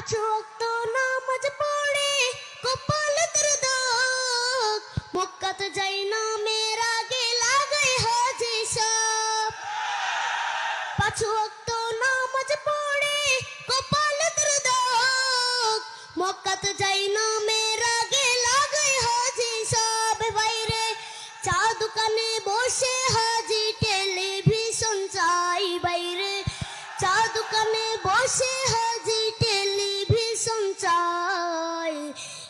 পাঁচ ওয়াক্ত নামাজ পড়ে কপালে তোর দাগ, মক্কাতে যাই না মেয়ের আগে লাগাই হাজি সাপ। পাঁচ ওয়াক্ত নামাজ পড়ে কপালে তোর দাগ, মক্কাতে যাই না মেয়ের আগে লাগাই হাজি সাপ। বাইরে চা দোকানে বসে হাজি টেলিভিশন চাই, বাইরে চা দোকানে বসে হাজি টেলিভিশন চাই।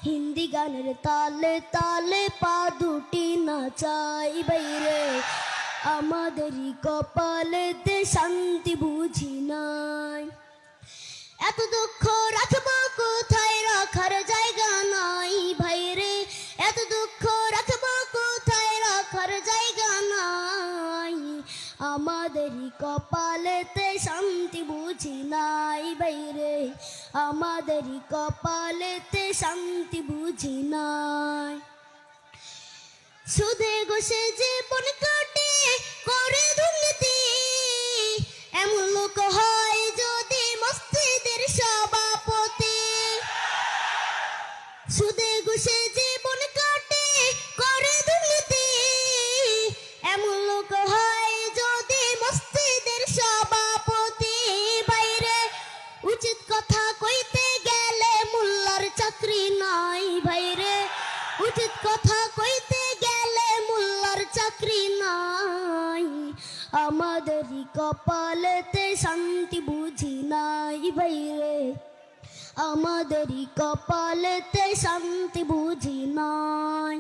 হিন্দি গানের তালে তালে পা দুটি নাচাই, বাইরে আমাদেরই কপালেতে শান্তি বুঝি নাই। এত দুঃখ রাখবো কোথায়, রাখার জায়গা নাই ভাইরে, এত দুঃখ রাখবো কোথায়, রাখার জায়গা নাই। আমাদেরই কপালেতে শান্তি বুঝি নাই বাইরে, আমাদেরই কপালেতে শান্তি বুঝি নাই। সুদে ঘুষে জীবন কাটে করে দুর্নীতি, এমন লোক হয় যদি মসজিদের সভাপতি। সুদে ঘুষে জীবন কাটে করে দুর্নীতি, এমন লোক হয় যদি মসজিদের সভাপতি। বাইরে উচিত কথা কইতে গেলে মোল্লার চাকরি নাই, ভাইরে উচিত কথা কইতে গেলে মোল্লার চাকরি নাই। আমাদেরই কপালেতে শান্তি বুঝি নাই বাইরে, আমাদেরই কপালেতে শান্তি বুঝি নাই।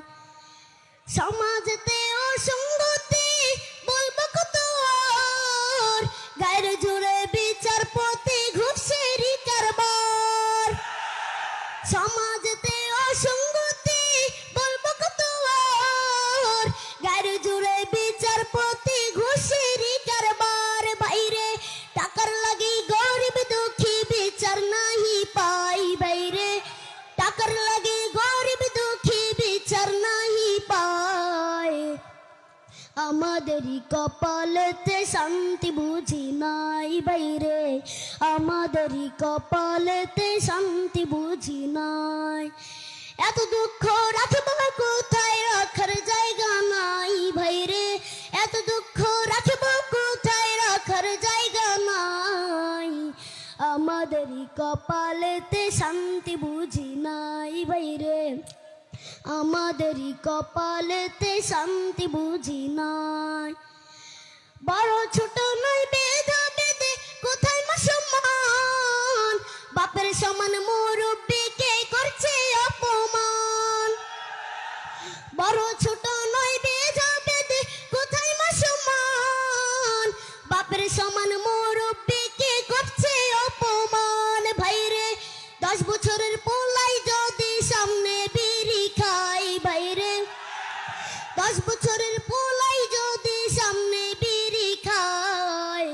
সমাজেতে অসঙ্গতি বলবো কত আর, গায়ের জোরে বিচারপতি ঘুষেরই কারবার। সমাজেতে অসঙ্গতি বলবো কত আর, গায়ের জোরে বিচারপতি ঘুষেরই কারবার। বাইরে টাকার লাগি গরিব দুঃখী বিচার নাহি পাই, বাইরে টাকার লাগি গরিব দুঃখী বিচার নাহি পায়। আমাদেরই কপালেতে শান্তি বুঝি নাই বাইরে, আমাদেরই কপালেতে শান্তি বুঝি নাই। এত দুঃখ রাখবো কোথায়, রাখার জায়গা নাই ভাইরে, এত দুঃখ রাখবো কোথায়, রাখার জায়গা নাই। আমাদেরই কপালেতে শান্তি বুঝি নাই বাইরে, আমাদেরই কপালেতে শান্তি বুঝি নাই। বড় ছোট নয় বেধা বেদে কোথায় মা সম্মান, বাপের সমান মুরব্বিকে করছে অপমান। বড় ছোট নয় বেধা বেদে কোথায় মা সম্মান, বাপের সমান মুরব্বিকে করছে অপমান। ভাইরে 10 বছরের পোলাই যদি সামনে বিড়ি খাই, বাইরে 10 বছরের পোলাই যদি সামনে বিড়ি খায়।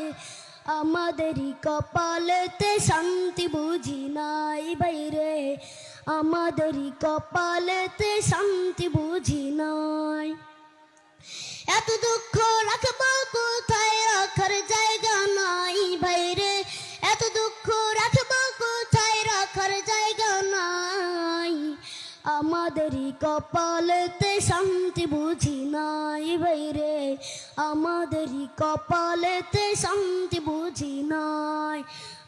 আমাদেরই কপালেতে শান্তি বুঝি নাই বাইরে, আমাদেরই কপালেতে শান্তি বুঝি নাই। এত দুঃখ রাখবো কোথায়, রাখার জায়গা নাই বাইরে, এত দুঃখ রাখবো কোথায়, রাখার জায়গা নাই। আমাদেরই কপালেতে শান্তি বুঝি নাই বাইরে, আমাদেরই কপালেতে শান্তি বুঝি নাই।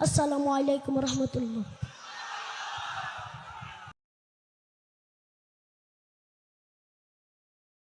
আসসালামু আলাইকুম রহমতুল্লাহ।